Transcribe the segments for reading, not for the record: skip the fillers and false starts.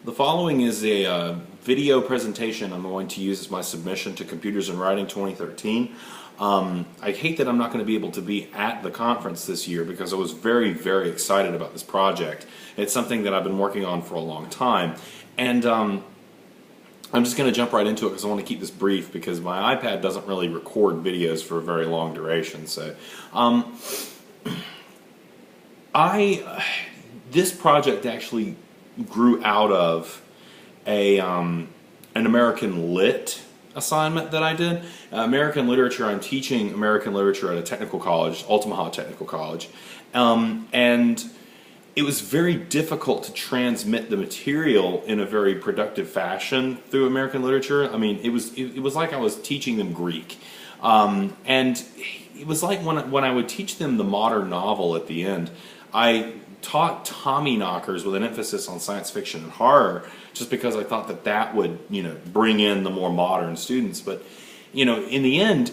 The following is a video presentation I'm going to use as my submission to Computers and Writing 2013. I hate that I'm not going to be able to be at the conference this year because I was very excited about this project. It's something that I've been working on for a long time, and I'm just going to jump right into it because I want to keep this brief because my iPad doesn't really record videos for a very long duration. So this project actually grew out of an American Lit assignment that I did. American Literature, I'm teaching American Literature at a technical college, Altamaha Technical College, and it was very difficult to transmit the material in a very productive fashion through American Literature. I mean, it was like I was teaching them Greek, and it was like when I would teach them the modern novel at the end, I taught Tommy knockers with an emphasis on science fiction and horror, just because I thought that that would, bring in the more modern students. But, in the end,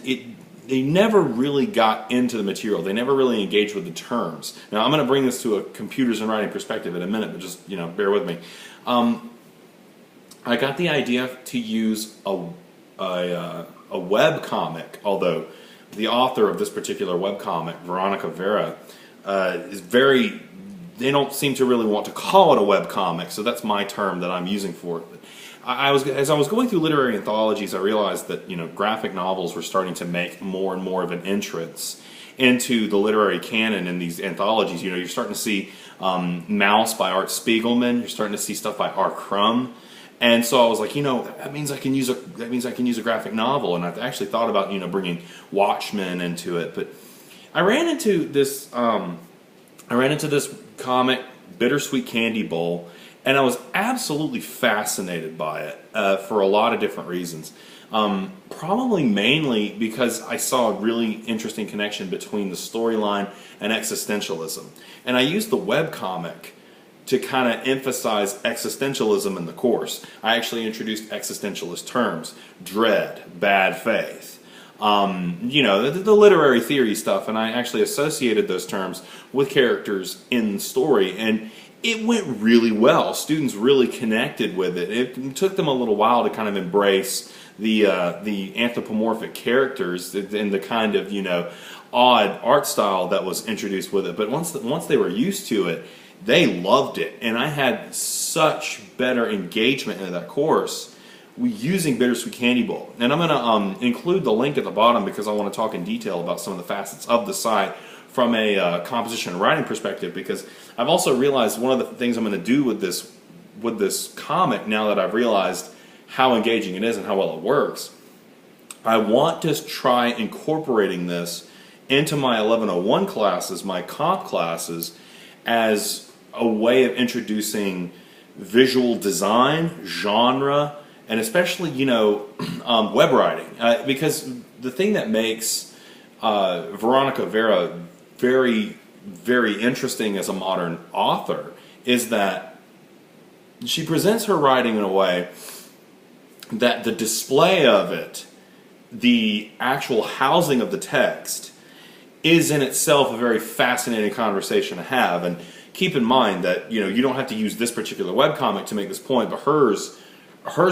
they never really got into the material. They never really engaged with the terms. Now, I'm going to bring this to a computers and writing perspective in a minute, but just, bear with me. I got the idea to use a web comic, although the author of this particular web comic, Vera, is they don't seem to really want to call it a web comic, so that's my term that I'm using for it. As I was going through literary anthologies, I realized that graphic novels were starting to make more and more of an entrance into the literary canon in these anthologies. You're starting to see Mouse by Art Spiegelman. You're starting to see stuff by R. Crumb. And so I was like, that means I can use a graphic novel. And I actually thought about bringing Watchmen into it, but I ran into this comic, Bittersweet Candy Bowl, and I was absolutely fascinated by it for a lot of different reasons. Probably mainly because I saw a really interesting connection between the storyline and existentialism. And I used the webcomic to kind of emphasize existentialism in the course. I actually introduced existentialist terms: dread, bad faith, the literary theory stuff, and I actually associated those terms with characters in the story, and it went really well. Students really connected with it. It took them a little while to kind of embrace the anthropomorphic characters and the kind of odd art style that was introduced with it. But once they were used to it, they loved it, and I had such better engagement into that course using Bittersweet Candy Bowl. And I'm going to include the link at the bottom because I want to talk in detail about some of the facets of the site from a composition and writing perspective, because I've also realized one of the things I'm going to do with this comic, now that I've realized how engaging it is and how well it works, I want to try incorporating this into my 1101 classes, my comp classes, as a way of introducing visual design, genre, and especially, web writing. Because the thing that makes Vera very interesting as a modern author is that she presents her writing in a way that the display of it, the actual housing of the text, is in itself a very fascinating conversation to have. And keep in mind that you don't have to use this particular webcomic to make this point, but hers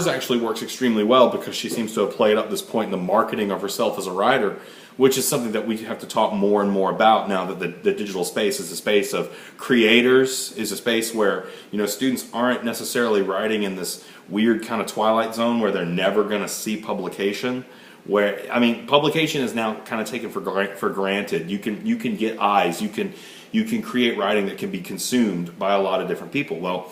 actually works extremely well because she seems to have played up this point in the marketing of herself as a writer, which is something that we have to talk more and more about now that the digital space is a space of creators, is a space where students aren't necessarily writing in this weird kind of twilight zone where they're never going to see publication. Where publication is now kind of taken for granted. You can get eyes. You can create writing that can be consumed by a lot of different people. Well,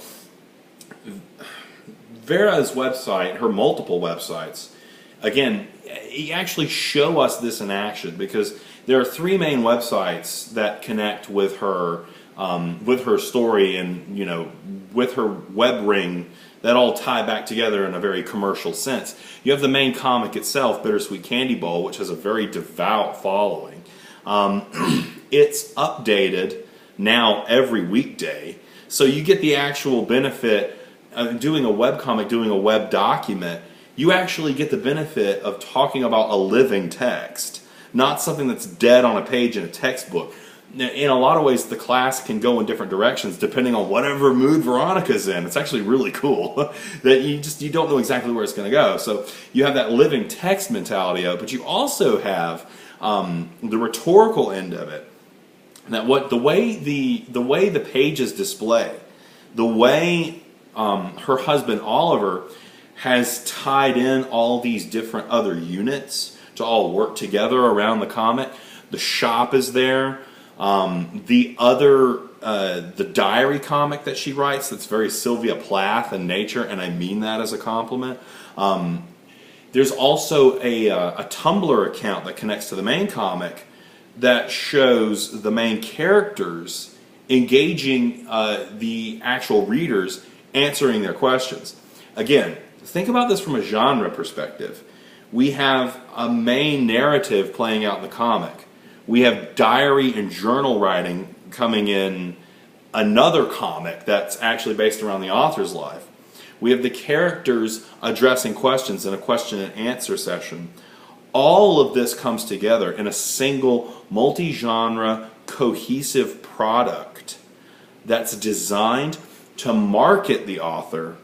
Vera's website, her multiple websites, again, actually show us this in action, because there are three main websites that connect with her story and with her web ring, that all tie back together in a very commercial sense. You have the main comic itself, Bittersweet Candy Bowl, which has a very devout following. It's updated now every weekday, so you get the actual benefit of doing a webcomic, doing a web document. You actually get the benefit of talking about a living text, not something that's dead on a page in a textbook. in a lot of ways, the class can go in different directions depending on whatever mood Veronica's in. It's actually really cool that you don't know exactly where it's going to go. So you have that living text mentality of it, but you also have the rhetorical end of it. That the way the pages display, the way her husband Oliver has tied in all these different other units to all work together around the comic. The shop is there. The diary comic that she writes that's very Sylvia Plath in nature, and I mean that as a compliment. There's also a Tumblr account that connects to the main comic that shows the main characters engaging the actual readers, answering their questions. Again, think about this from a genre perspective. We have a main narrative playing out in the comic. We have diary and journal writing coming in another comic that's actually based around the author's life. We have the characters addressing questions in a question and answer session. All of this comes together in a single multi-genre cohesive product that's designed to market the author,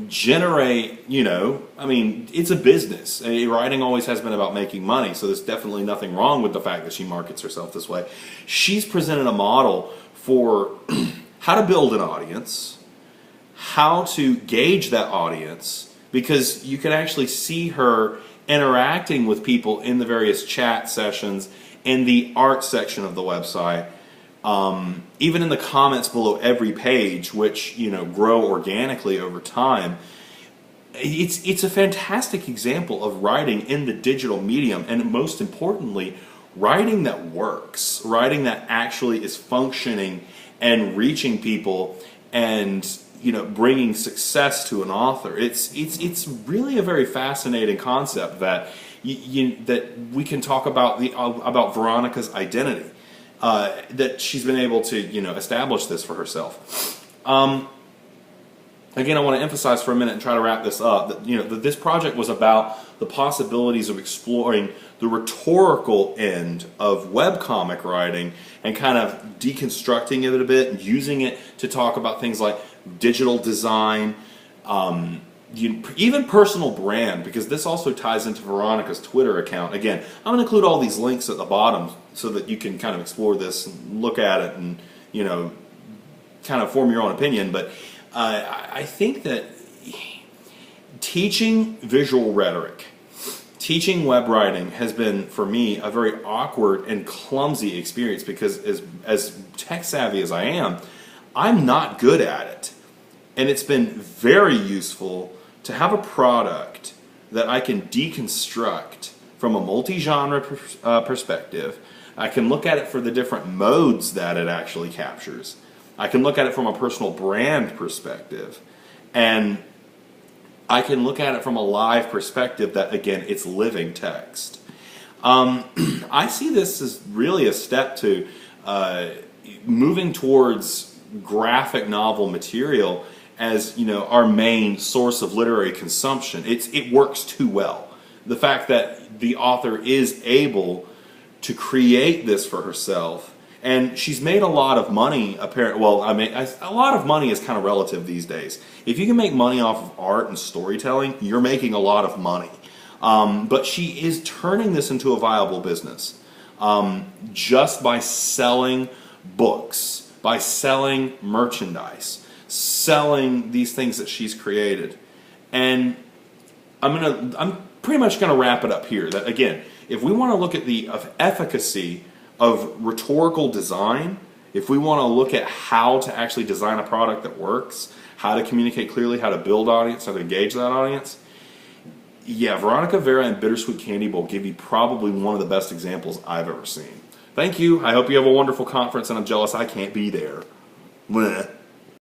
generate, it's a business. Writing always has been about making money, so there's definitely nothing wrong with the fact that she markets herself this way. She's presented a model for how to build an audience, how to gauge that audience, because you can actually see her interacting with people in the various chat sessions, in the art section of the website, even in the comments below every page, which grow organically over time. It's a fantastic example of writing in the digital medium, and most importantly, writing that works, writing that actually is functioning and reaching people, and bringing success to an author. It's really a very fascinating concept that that we can talk about about Veronica's identity, that she's been able to establish this for herself. Again, I want to emphasize for a minute and try to wrap this up that that this project was about the possibilities of exploring the rhetorical end of webcomic writing and kind of deconstructing it a bit and using it to talk about things like digital design, even personal brand, because this also ties into Veronica's Twitter account. Again, I'm going to include all these links at the bottom so that you can kind of explore this and look at it and kind of form your own opinion. But I think that teaching visual rhetoric, teaching web writing has been, for me, a very awkward and clumsy experience because as tech savvy as I am, I'm not good at it. And it's been very useful to have a product that I can deconstruct from a multi-genre perspective. I can look at it for the different modes that it actually captures. I can look at it from a personal brand perspective. And I can look at it from a live perspective that, again, it's living text. I see this as really a step to moving towards graphic novel material as our main source of literary consumption. It works too well. The fact that the author is able to create this for herself, and she's made a lot of money. A lot of money is kind of relative these days. If you can make money off of art and storytelling, you're making a lot of money. But she is turning this into a viable business just by selling books, by selling merchandise, selling these things that she's created. And I'm pretty much going to wrap it up here. That again, if we want to look at the efficacy of rhetorical design, if we want to look at how to actually design a product that works, how to communicate clearly, how to build audience, how to engage that audience, yeah, Veronica, Vera, and Bittersweet Candy Bowl give you probably one of the best examples I've ever seen. Thank you. I hope you have a wonderful conference, and I'm jealous I can't be there. Bleh.